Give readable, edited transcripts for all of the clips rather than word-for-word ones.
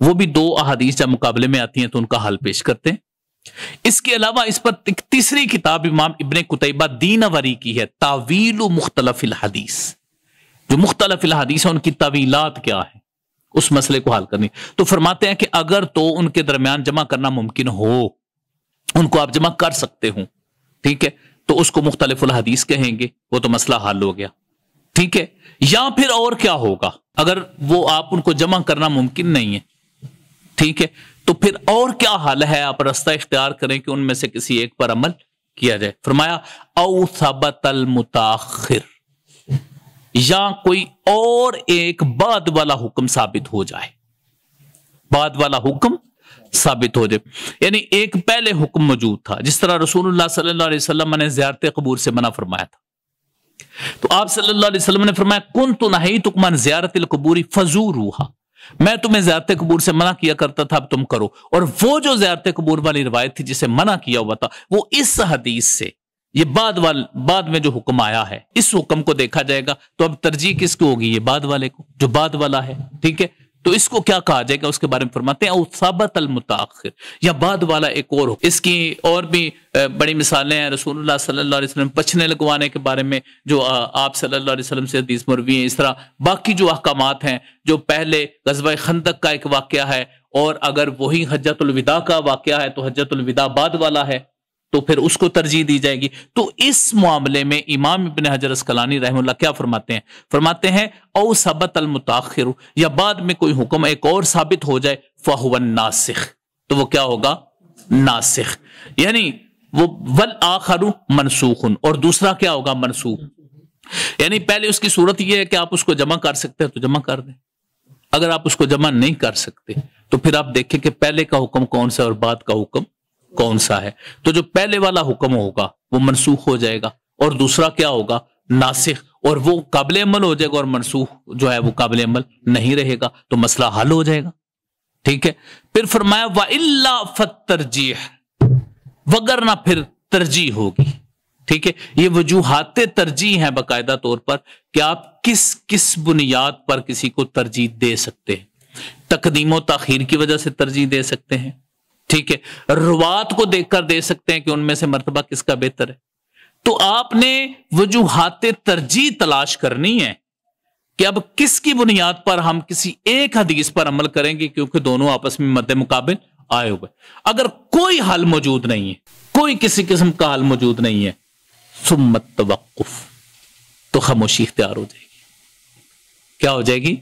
وہ بھی 2 احادیث جب مقابلے میں آتی ہیں تو ان کا حل پیش کرتے ہیں۔ اس کے علاوہ اس پر ایک تیسری کتاب امام ابن قتیبہ دینوری کی ہے، تاویل مختلف الحدیث، جو مختلف الحدیث ہیں ان کی تعویلات کیا ہے، اس مسئلے کو حل کرنی۔ تو فرماتے ہیں کہ اگر تو ان کے درمیان جمع کرنا ممکن ہو، ان کو آپ جمع کر سکتے ہوں، ٹھیک ہے، تو اس کو مختلف الحدیث کہیں گے، وہ تو مسئلہ حل ہو گیا، ٹھیک ہے۔ یا پھر اور کیا ہوگا، اگر وہ آپ ان کو جمع کرنا ممکن نہیں ہے، ٹھیک ہے، تو پھر اور کیا حل ہے، آپ راستہ اختیار کریں کہ ان میں سے کسی ایک پر عمل کیا جائے۔ فرمایا او ثبت المتاخر، یا کوئی اور ایک بعد والا حکم ثابت ہو جائے، بعد والا حکم ثابت ہو جائے، یعنی ایک پہلے حکم موجود تھا، جس طرح رسول اللہ صلی اللہ علیہ وسلم نے زیارت قبور سے منع فرمایا تھا، تو آپ صلی اللہ علیہ وسلم نے فرمایا کنت نہیتکم عن زیارت القبور فزوروہا، میں تمہیں زیارت قبور سے منع کیا کرتا تھا، اب تم کرو۔ اور وہ جو زیارت قبور والی روایت تھی جسے منع کیا ہوا تھا، وہ اس حدیث سے، یہ بعد میں جو حکم آیا ہے، اس حکم کو دیکھا جائے گا، تو اب ترجیح کس کو ہوگی، یہ بعد والے کو، جو بعد والا ہے، ٹھیک ہے۔ تو اس کو کیا کہا جائے گا، اس کے بارے میں فرماتے ہیں او ثبت المتاخر، یا بعد والا ایک اور ہو۔ اس کی اور بھی بڑی مثالیں ہیں، رسول اللہ صلی اللہ علیہ وسلم پچھنے لگوانے کے بارے میں جو آپ صلی اللہ علیہ وسلم سے حدیث مروی ہیں، اس طرح باقی جو احکامات ہیں، جو پہلے غزوہ خندق کا ایک واقعہ ہے، اور اگر وہی حجۃ الوداع کا واقعہ ہے تو حجۃ الوداع بعد والا ہے، تو پھر اس کو ترجیح دی جائے گی۔ تو اس معاملے میں امام ابن حجر اسقلانی رحمہ اللہ کیا فرماتے ہیں او ثبت المتاخر، یا بعد میں کوئی حکم ایک اور ثابت ہو جائے، فہو الناسخ، تو وہ کیا ہوگا، ناسخ، یعنی وہ والآخر منسوخ، اور دوسرا کیا ہوگا، منسوخ، یعنی پہلے اس کی صورت یہ ہے کہ آپ اس کو جمع کر سکتے ہیں تو جمع کر دیں، اگر آپ اس کو جمع نہیں کر سکتے تو پھر آپ دیکھیں کہ پہلے کا حکم کون سا اور بعد کا حکم کون سا ہے، تو جو پہلے والا حکم ہوگا وہ منسوخ ہو جائے گا، اور دوسرا کیا ہوگا، ناسخ، اور وہ قابل عمل ہو جائے گا، اور منسوخ جو ہے وہ قابل عمل نہیں رہے گا، تو مسئلہ حل ہو جائے گا، ٹھیک ہے۔ پھر فرمایا وَإِلَّا فَالتَّرْجِيحُ، وگرنہ پھر ترجیح ہوگی، ٹھیک ہے۔ یہ وجوہات ترجیح ہیں باقاعدہ طور پر کہ آپ کس بنیاد پر کسی کو ترجیح دے سکتے ہیں، تقدیم و تاخیر کی وجہ سے ترجیح دے سکتے ہیں، ٹھیک ہے، روات کو دیکھ کر دے سکتے ہیں کہ ان میں سے مرتبہ کس کا بہتر ہے۔ تو آپ نے وجوہات ترجیح تلاش کرنی ہے کہ اب کس کی بنیاد پر ہم کسی ایک حدیث پر عمل کریں گے، کیونکہ دونوں آپس میں مد مقابل آئے ہوئے۔ اگر کوئی حل موجود نہیں ہے، کوئی کسی قسم کا حل موجود نہیں ہے، ثم التوقف، تو خاموشی اختیار ہو جائے گی۔ کیا ہو جائے گی؟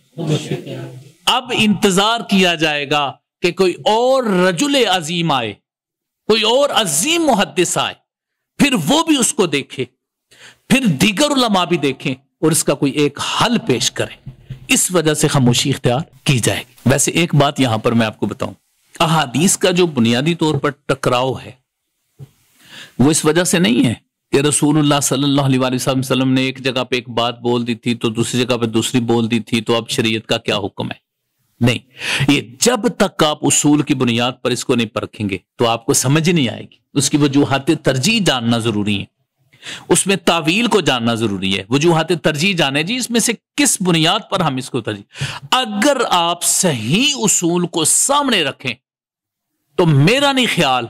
اب انتظار کیا جائے گا کہ کوئی اور رجل عظیم آئے، کوئی اور عظیم محدث آئے، پھر وہ بھی اس کو دیکھے، پھر دیگر علماء بھی دیکھیں، اور اس کا کوئی ایک حل پیش کریں، اس وجہ سے خاموشی اختیار کی جائے گی۔ ویسے ایک بات یہاں پر میں آپ کو بتاؤں، احادیث کا جو بنیادی طور پر ٹکراؤ ہے وہ اس وجہ سے نہیں ہے کہ رسول اللہ صلی اللہ علیہ وسلم نے ایک جگہ پہ ایک بات بول دی تھی تو دوسری جگہ پہ دوسری بول دی تھی، تو اب شریعت کا کیا حکم ہے، نہیں، یہ جب تک آپ اصول کی بنیاد پر اس کو نہیں پرکھیں گے تو آپ کو سمجھ نہیں آئے گی۔ اس کی وجوہات ترجیح جاننا ضروری ہے، اس میں تعویل کو جاننا ضروری ہے، وجوہات ترجیح جانے جی اس میں سے کس بنیاد پر ہم اس کو ترجیح۔ اگر آپ صحیح اصول کو سامنے رکھیں تو میرا نہیں خیال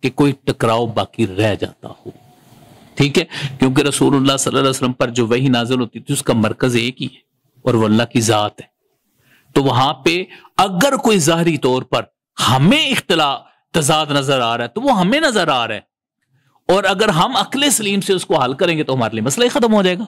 کہ کوئی ٹکراؤ باقی رہ جاتا ہو، ٹھیک ہے، کیونکہ رسول اللہ صلی اللہ علیہ وسلم پر جو وحی نازل ہوتی تھی اس کا مرکز ایک ہی ہے، اور وہ اللہ کی ذات ہے۔ تو وہاں پہ اگر کوئی ظاہری طور پر ہمیں اختلاف تضاد نظر آ رہا ہے تو وہ ہمیں نظر آ رہا ہے، اور اگر ہم عقل سلیم سے اس کو حل کریں گے تو ہمارے لیے مسئلہ ہی ختم ہو جائے گا۔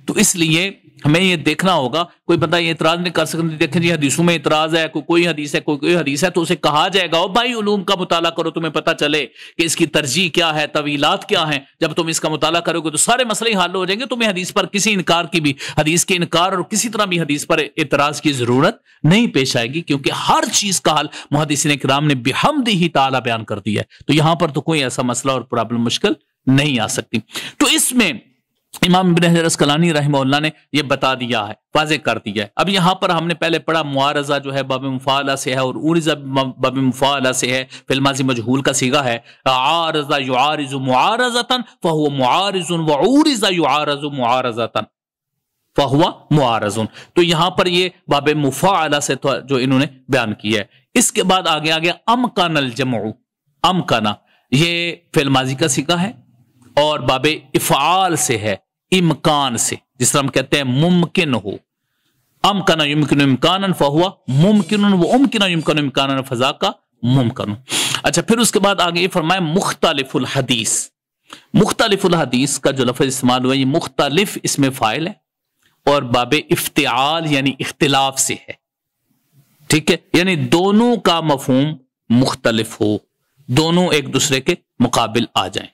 تو اس لیے ہمیں یہ دیکھنا ہوگا، کوئی بندہ یہ اعتراض نہیں کر سکتا، دیکھیں جی حدیثوں میں اعتراض ہے، کوئی حدیث ہے، کوئی حدیث ہے، تو اسے کہا جائے گا او بھائی علوم کا مطالعہ کرو، تمہیں پتہ چلے کہ اس کی ترجیح کیا ہے، طویلات کیا ہیں۔ جب تم اس کا مطالعہ کرو گے تو سارے مسئلے حل ہو جائیں گے، تمہیں حدیث پر کسی انکار کی بھی، حدیث کے انکار اور کسی طرح بھی حدیث پر اعتراض کی ضرورت نہیں پیش آئے گی، کیونکہ ہر چیز کا حل محدثین کرام نے بحمدہ تعالی بیان کر دیا ہے۔ تو یہاں پر تو کوئی ایسا مسئلہ اور پرابلم مشکل نہیں آ سکتی۔ تو اس میں امام ابن حجر اسقلانی رحمہ اللہ نے یہ بتا دیا ہے، واضح کر دیا ہے۔ اب یہاں پر ہم نے پہلے پڑھا معارضہ جو ہے باب مفاعلہ سے ہے، اور عورضہ باب مفاعلہ سے ہے، فی الماضی مجہول کا صیغہ ہے، عارض یعارض معارضۃ فهو معارض وعورض یعارض معارضۃ فهو معارض۔ تو یہاں پر یہ باب مفاعلہ سے جو انہوں نے بیان کیا ہے، اس کے بعد آگے آگے امکن الجمع، امکنا یہ فعل ماضی کا صیغہ ہے اور باب افعال سے ہے، امکان سے، جس طرح ہم کہتے ہیں ممکن ہو، امکن یمکن امکانا فہو ممکن و امکن یمکن امکانا فذاک ممکن۔ اچھا پھر اس کے بعد آگے یہ فرمایا مختلف الحدیث، مختلف الحدیث کا جو لفظ استعمال ہوا یہ مختلف اسم فاعل ہے اور باب افتعال یعنی اختلاف سے ہے، ٹھیک ہے، یعنی دونوں کا مفہوم مختلف ہو، دونوں ایک دوسرے کے مقابل آ جائیں۔